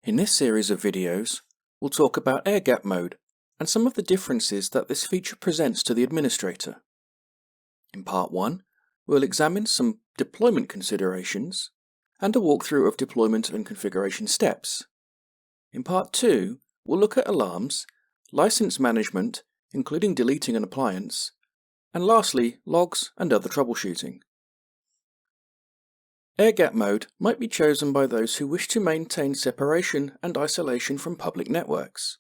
In this series of videos, we'll talk about air-gap mode and some of the differences that this feature presents to the administrator. In part 1, we'll examine some deployment considerations and a walkthrough of deployment and configuration steps. In part 2, we'll look at alarms, license management, including deleting an appliance, and lastly, logs and other troubleshooting. Air-gap mode might be chosen by those who wish to maintain separation and isolation from public networks.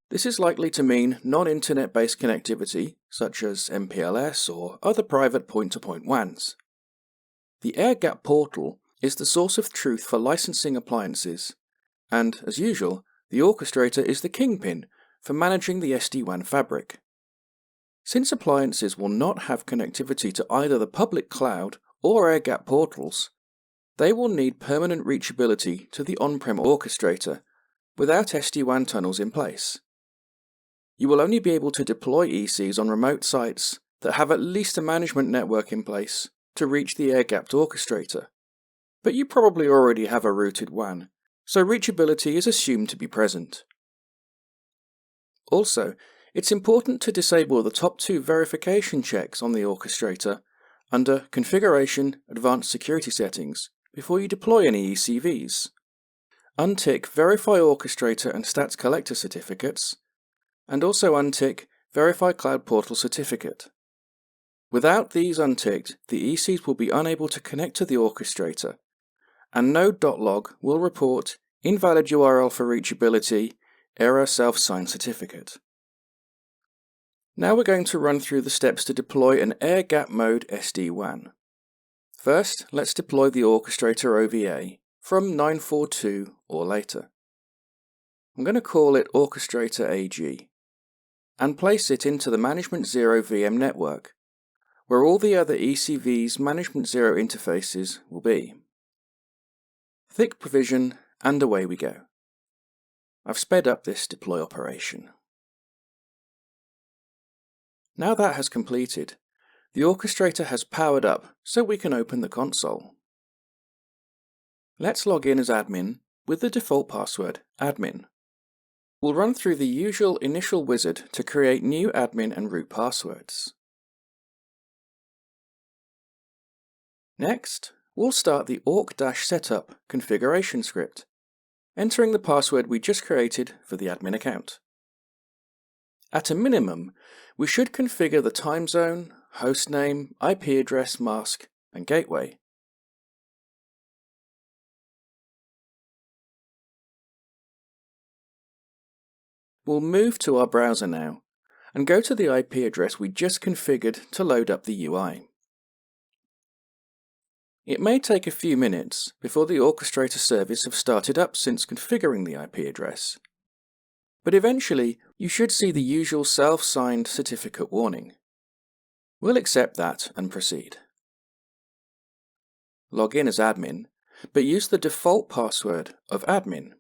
This is likely to mean non-internet-based connectivity, such as MPLS or other private point-to-point WANs. The air-gap portal is the source of truth for licensing appliances, and, as usual, the Orchestrator is the kingpin for managing the SD-WAN fabric. Since appliances will not have connectivity to either the public cloud or air-gap portals, they will need permanent reachability to the on-prem Orchestrator without SD-WAN tunnels in place. You will only be able to deploy ECs on remote sites that have at least a management network in place to reach the air-gapped Orchestrator, but you probably already have a routed WAN, so reachability is assumed to be present. Also, it's important to disable the top two verification checks on the Orchestrator under Configuration Advanced Security Settings before you deploy any ECVs. Untick Verify Orchestrator and Stats Collector certificates, and also untick Verify Cloud Portal certificate. Without these unticked, the ECs will be unable to connect to the Orchestrator, and node.log will report invalid URL for reachability, error self-signed certificate. Now we're going to run through the steps to deploy an air-gap mode SD-WAN. First, let's deploy the Orchestrator OVA from 942 or later. I'm going to call it Orchestrator AG and place it into the Management Zero VM network, where all the other ECV's Management Zero interfaces will be. Thick provision, and away we go. I've sped up this deploy operation. Now that has completed, the Orchestrator has powered up so we can open the console. Let's log in as admin with the default password admin. We'll run through the usual initial wizard to create new admin and root passwords. Next, we'll start the orc-setup configuration script, entering the password we just created for the admin account. At a minimum, we should configure the time zone, hostname, IP address, mask, and gateway. We'll move to our browser now, and go to the IP address we just configured to load up the UI. It may take a few minutes before the Orchestrator service have started up since configuring the IP address, but eventually you should see the usual self-signed certificate warning. We'll accept that and proceed. Log in as admin, but use the default password of admin.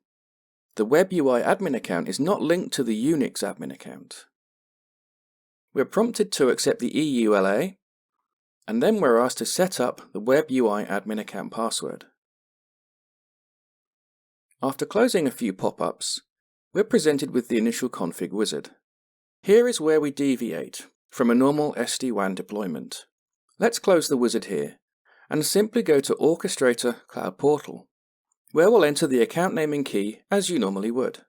The Web UI admin account is not linked to the Unix admin account. We're prompted to accept the EULA, and then we're asked to set up the Web UI admin account password. After closing a few pop-ups, we're presented with the initial config wizard. Here is where we deviate from a normal SD-WAN deployment. Let's close the wizard here and simply go to Orchestrator Cloud Portal, where we'll enter the account name and key as you normally would.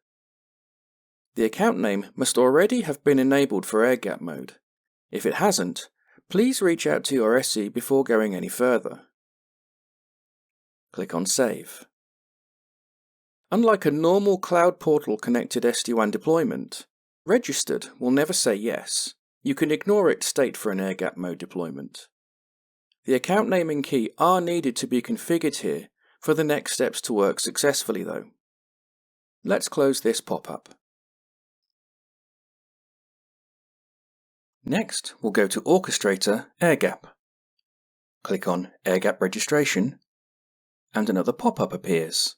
The account name must already have been enabled for air-gap mode. If it hasn't, please reach out to your SE before going any further. Click on Save. Unlike a normal Cloud Portal connected SD-WAN deployment, Registered will never say yes. You can ignore its state for an air-gap mode deployment. The account name and key are needed to be configured here for the next steps to work successfully though. Let's close this pop-up. Next, we'll go to Orchestrator air-gap. Click on air-gap registration, and another pop-up appears.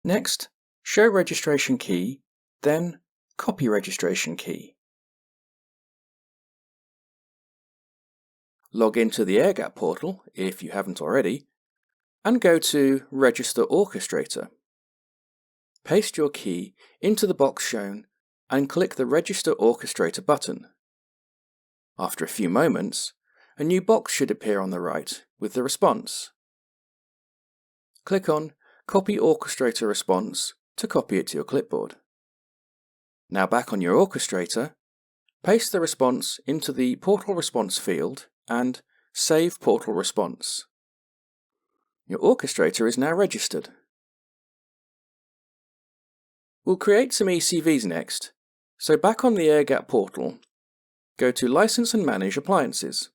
Next, show registration key, then copy registration key. Log into the air-gap portal, if you haven't already, and go to Register Orchestrator paste your key into the box shown and click the Register Orchestrator button. After a few moments, a new box should appear on the right with the response. Click on Copy Orchestrator Response to copy it to your clipboard. Now back on your Orchestrator, paste the response into the Portal Response field and Save Portal Response. Your Orchestrator is now registered. We'll create some ECVs next, so back on the air-gapped portal, go to License and Manage Appliances.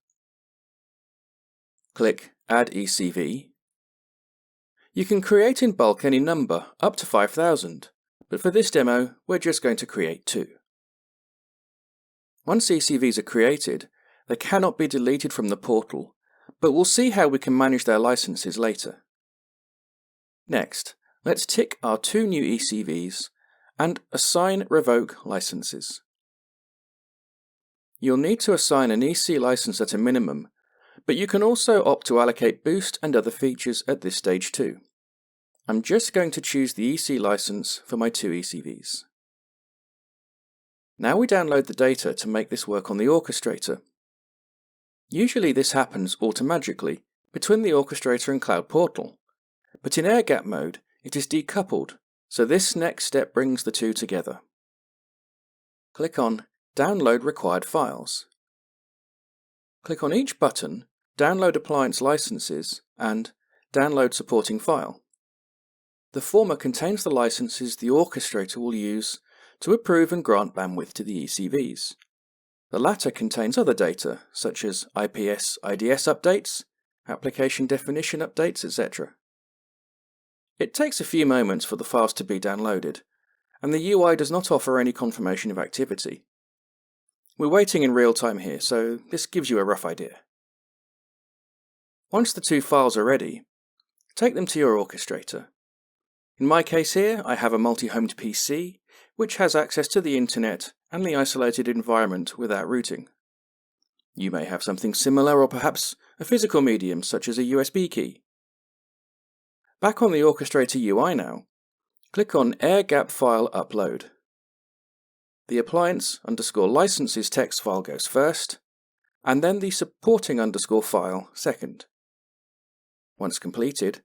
Click Add ECV. You can create in bulk any number up to 5,000, but for this demo we're just going to create 2. Once ECVs are created, they cannot be deleted from the portal, but we'll see how we can manage their licenses later. Next, let's tick our 2 new ECVs and assign revoke licenses. You'll need to assign an EC license at a minimum, but you can also opt to allocate boost and other features at this stage too. I'm just going to choose the EC license for my 2 ECVs. Now we download the data to make this work on the Orchestrator. Usually this happens automatically between the Orchestrator and Cloud Portal, but in air-gapped mode it is decoupled, so this next step brings the two together. Click on Download Required Files. Click on each button, Download Appliance Licenses and Download Supporting File. The former contains the licenses the Orchestrator will use to approve and grant bandwidth to the ECVs. The latter contains other data, such as IPS IDS updates, application definition updates, etc. It takes a few moments for the files to be downloaded, and the UI does not offer any confirmation of activity. We're waiting in real time here, so this gives you a rough idea. Once the 2 files are ready, take them to your Orchestrator. In my case here, I have a multi-homed PC, which has access to the internet and the isolated environment without routing. You may have something similar, or perhaps a physical medium such as a USB key. Back on the Orchestrator UI now, click on Air-Gap File Upload. The appliance_licenses text file goes first, and then the supporting _file second. Once completed,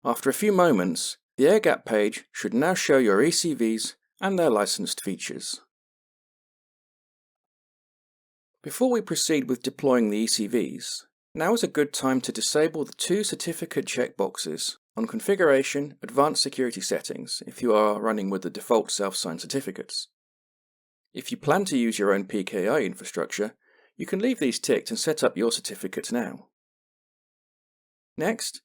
after a few moments, the air-gap page should now show your ECVs and their licensed features. Before we proceed with deploying the ECVs, now is a good time to disable the 2 certificate checkboxes on Configuration, Advanced Security Settings if you are running with the default self-signed certificates. If you plan to use your own PKI infrastructure, you can leave these ticked and set up your certificates now. Next,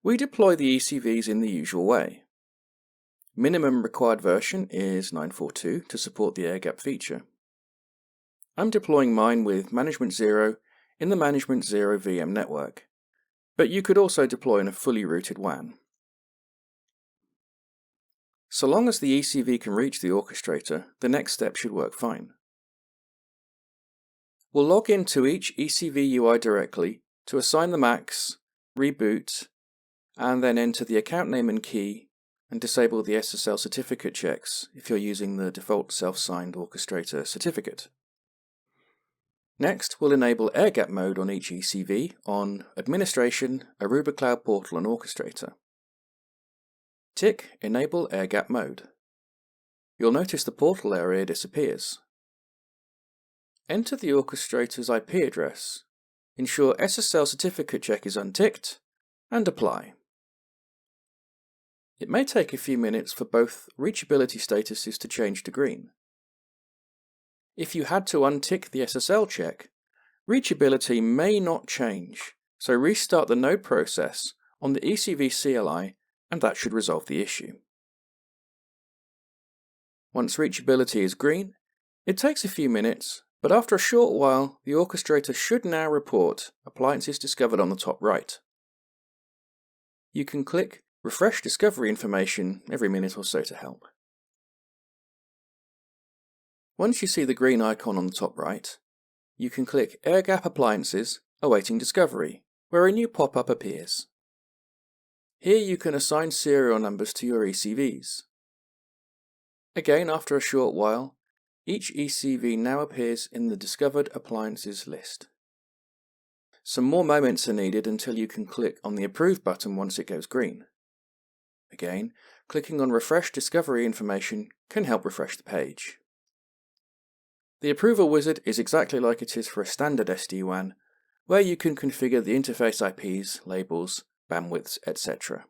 we deploy the ECVs in the usual way. Minimum required version is 9.4.2 to support the air-gap feature. I'm deploying mine with Management 0 in the Management 0 VM network, but you could also deploy in a fully routed WAN. So long as the ECV can reach the Orchestrator, the next step should work fine. We'll log into each ECV UI directly to assign the MACs, reboot, and then enter the account name and key and disable the SSL certificate checks if you're using the default self-signed Orchestrator certificate. Next, we'll enable air-gap mode on each ECV on Administration, Aruba Cloud Portal and Orchestrator. Tick Enable air-gap mode. You'll notice the portal area disappears. Enter the Orchestrator's IP address, ensure SSL certificate check is unticked, and apply. It may take a few minutes for both reachability statuses to change to green. If you had to untick the SSL check, reachability may not change, so restart the node process on the ECV CLI and that should resolve the issue. Once reachability is green, it takes a few minutes, but after a short while, the Orchestrator should now report appliances discovered on the top right. You can click Refresh Discovery Information every minute or so to help. Once you see the green icon on the top right, you can click Air-Gap Appliances Awaiting Discovery, where a new pop-up appears. Here you can assign serial numbers to your ECVs. Again, after a short while, each ECV now appears in the Discovered Appliances list. Some more moments are needed until you can click on the Approve button once it goes green. Again, clicking on Refresh Discovery Information can help refresh the page. The Approval Wizard is exactly like it is for a standard SD-WAN, where you can configure the interface IPs, labels, bandwidths, etc.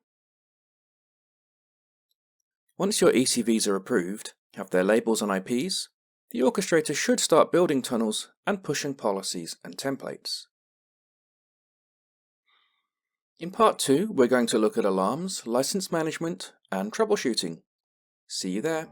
Once your ECVs are approved, have their labels and IPs, the orchestrator should start building tunnels and pushing policies and templates. In part 2, we're going to look at alarms, license management, and troubleshooting. See you there.